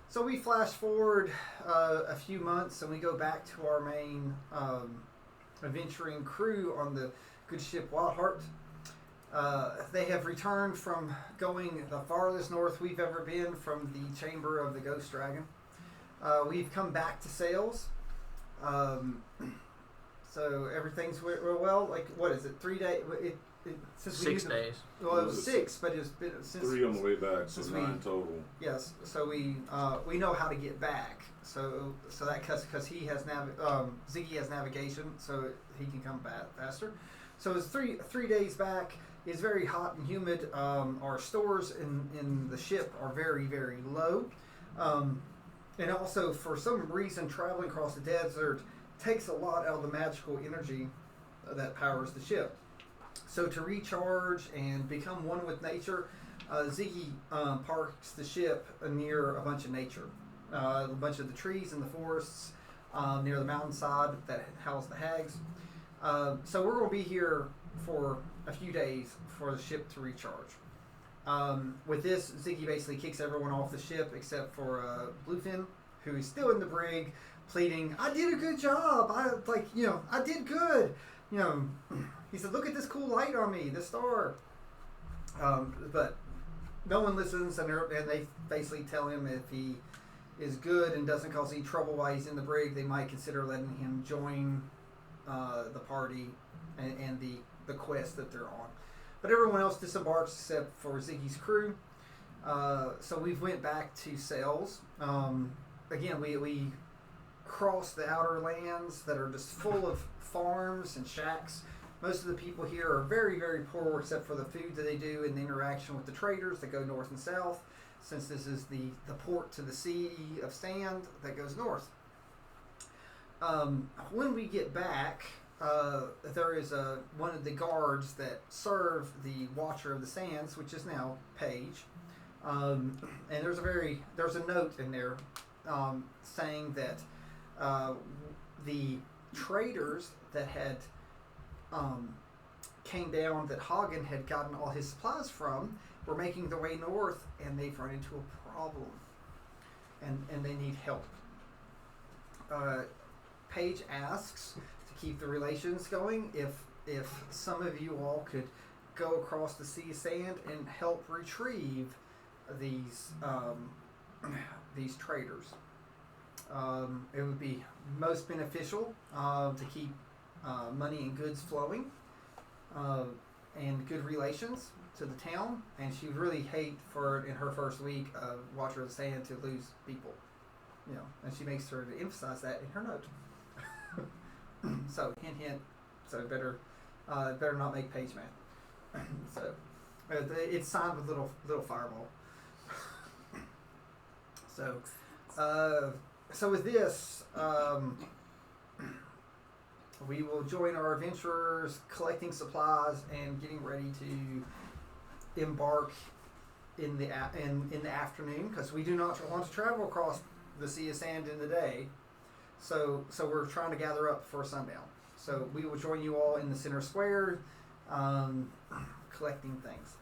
So we flash forward a few months and we go back to our main adventuring crew on the good ship Wild Heart. They have returned from going the farthest north we've ever been from the chamber of the Ghost Dragon. We've come back to sales. So everything's real well. Like, what is it? 3 days? Since 6 days. Well, it was 6, but it's been since 3 on the way back, so 9 total. Yes, so we know how to get back. So that because he has Ziggy has navigation, so he can come back faster. So it's 3 days back. It's very hot and humid. Our stores in the ship are very, very low, and also for some reason traveling across the desert takes a lot out of the magical energy that powers the ship. So to recharge and become one with nature, Ziggy parks the ship near a bunch of nature, a bunch of the trees in the forests near the mountainside that house the hags. So we're going to be here for a few days for the ship to recharge. With this, Ziggy basically kicks everyone off the ship except for Bluefin, who is still in the brig, pleading, "I did a good job. I did good. He said, look at this cool light on me, this star." But no one listens, and they basically tell him if he is good and doesn't cause any trouble while he's in the brig, they might consider letting him join the party and the quest that they're on. But everyone else disembarks except for Ziggy's crew. So we've went back to Sales. Again, we crossed the outer lands that are just full of farms and shacks. Most of the people here are very, very poor except for the food that they do and the interaction with the traders that go north and south, since this is the port to the sea of sand that goes north. When we get back, there is one of the guards that serve the Watcher of the Sands, which is now Paige. And there's a note in there saying that the traders that had came down that Hagen had gotten all his supplies from were making their way north, and they've run into a problem, and they need help. Paige asks to keep the relations going if some of you all could go across the sea of sand and help retrieve these traders. It would be most beneficial to keep money and goods flowing and good relations to the town, and she would really hate for in her first week of Watcher of the Sand to lose people, and she makes sure to emphasize that in her note. So hint hint, so better not make Paige mad. So it's signed with little fireball. So with this, we will join our adventurers collecting supplies and getting ready to embark in the afternoon, because we do not want to travel across the Sea of Sand in the day. So we're trying to gather up for sundown. So we will join you all in the center square, collecting things.